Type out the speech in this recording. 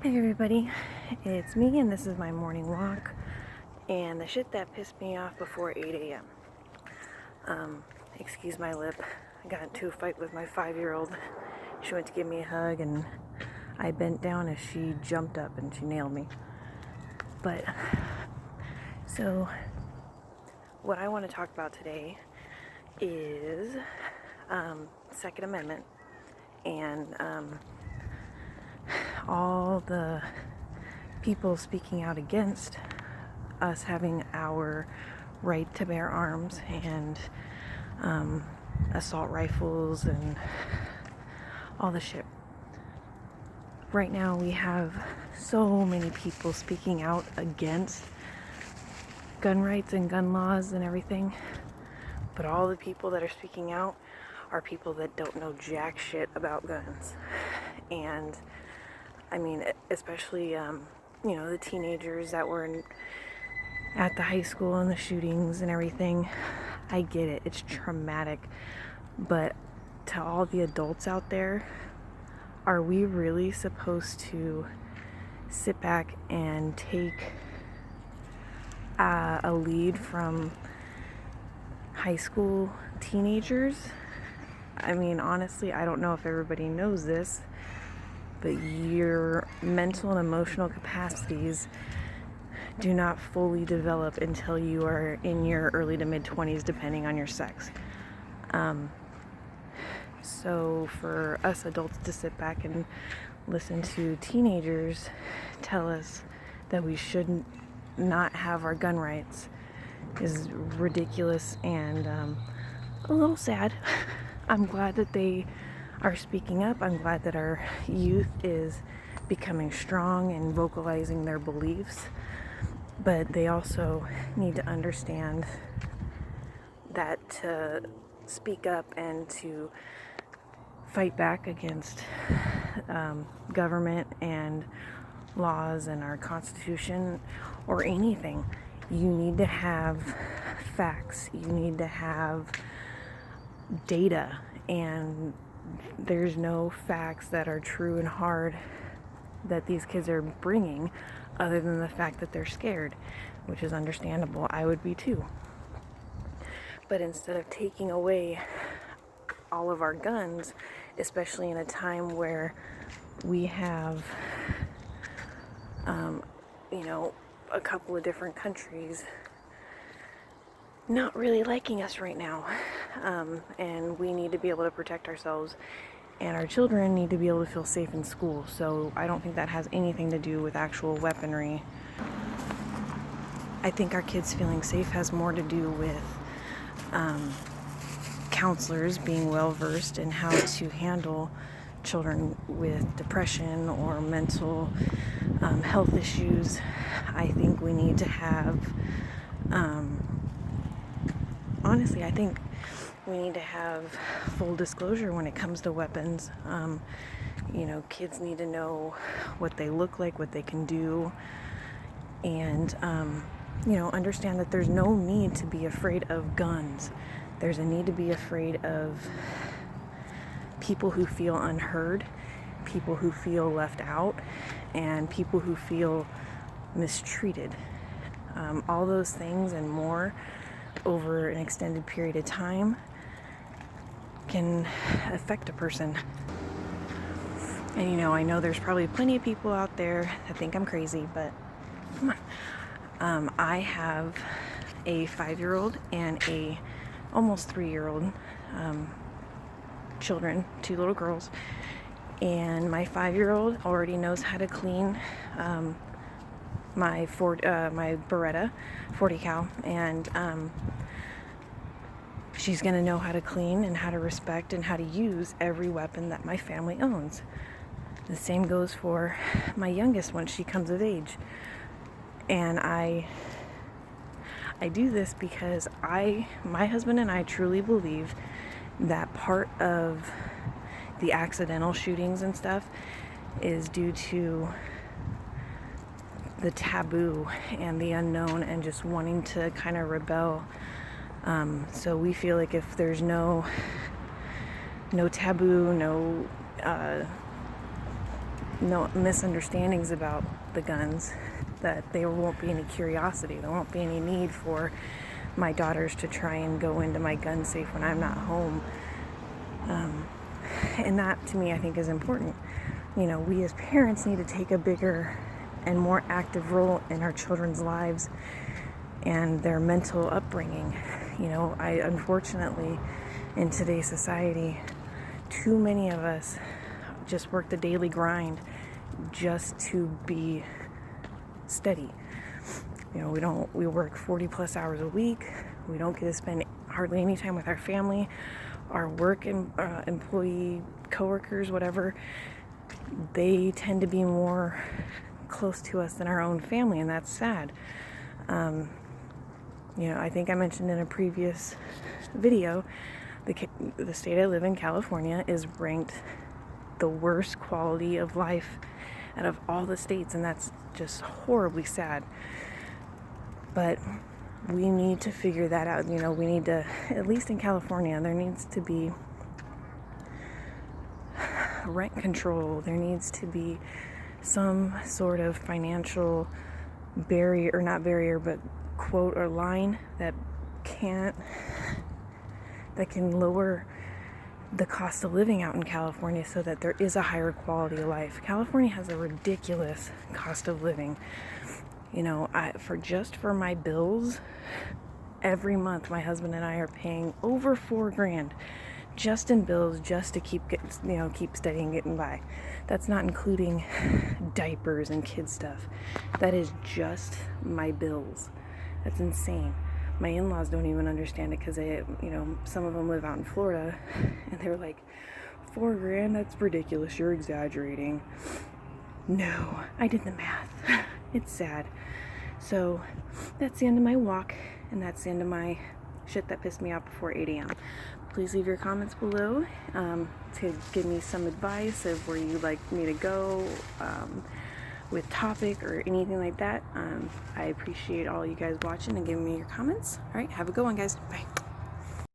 Hey everybody, it's me and this is my morning walk and the shit that pissed me off before 8 a.m. Excuse my lip. I got into a fight with my 5-year-old. She went to give me a hug and I bent down as she jumped up and she nailed me. But, so, what I want to talk about today is Second Amendment and all the people speaking out against us having our right to bear arms and assault rifles and all the shit. Right now we have so many people speaking out against gun rights and gun laws and everything, but all the people that are speaking out are people that don't know jack shit about guns. And I mean, especially the teenagers that were at the high school and the shootings and everything. I get it, it's traumatic, but to all the adults out there, are we really supposed to sit back and take a lead from high school teenagers? I mean, honestly, I don't know if everybody knows this, but your mental and emotional capacities do not fully develop until you are in your early to mid 20s, depending on your sex. So for us adults to sit back and listen to teenagers tell us that we should not have our gun rights is ridiculous and a little sad. I'm glad that they are speaking up. I'm glad that our youth is becoming strong and vocalizing their beliefs. But they also need to understand that to speak up and to fight back against government and laws and our Constitution or anything, you need to have facts. You need to have data. And there's no facts that are true and hard that these kids are bringing other than the fact that they're scared, which is understandable. I would be too. But instead of taking away all of our guns, especially in a time where we have, a couple of different countries not really liking us right now, and we need to be able to protect ourselves, and our children need to be able to feel safe in school. So I don't think that has anything to do with actual weaponry. I think our kids feeling safe has more to do with counselors being well versed in how to handle children with depression or mental health issues. I think we need to have, honestly, I think we need to have full disclosure when it comes to weapons. Kids need to know what they look like, what they can do, and understand that there's no need to be afraid of guns. There's a need to be afraid of people who feel unheard, people who feel left out, and people who feel mistreated. All those things and more over an extended period of time can affect a person. And I know there's probably plenty of people out there that think I'm crazy, but I have a 5-year-old and a almost 3-year-old children, 2 little girls, and my 5-year-old already knows how to clean my Beretta 40 cal, and she's gonna know how to clean and how to respect and how to use every weapon that my family owns. The same goes for my youngest once she comes of age. And I do this because my husband and I truly believe that part of the accidental shootings and stuff is due to the taboo and the unknown and just wanting to kind of rebel. So we feel like if there's no taboo, no no misunderstandings about the guns, that there won't be any curiosity, there won't be any need for my daughters to try and go into my gun safe when I'm not home. And that, to me, I think is important. You know, we as parents need to take a bigger and more active role in our children's lives and their mental upbringing. You know, unfortunately, in today's society, too many of us just work the daily grind just to be steady. You know, we work 40 plus hours a week. We don't get to spend hardly any time with our family, our work and employee, coworkers, whatever. They tend to be more close to us than our own family, and that's sad. You know, I think I mentioned in a previous video, the state I live in, California, is ranked the worst quality of life out of all the states, and that's just horribly sad. But we need to figure that out. You know, we need to, at least in California, there needs to be rent control. There needs to be some sort of financial barrier, or not barrier, but quote or line that can lower the cost of living out in California so that there is a higher quality of life. California has a ridiculous cost of living. You know, for my bills, every month my husband and I are paying over $4,000 just in bills, just to keep steady and getting by. That's not including diapers and kid stuff. That is just my bills. That's insane. My in-laws don't even understand it because some of them live out in Florida, and they're like, $4,000? That's ridiculous. You're exaggerating. No, I did the math. It's sad. So that's the end of my walk, and that's the end of my shit that pissed me off before 8 a.m. Please leave your comments below to give me some advice of where you'd like me to go with topic or anything like that. I appreciate all you guys watching and giving me your comments. All right, have a good one, guys. Bye.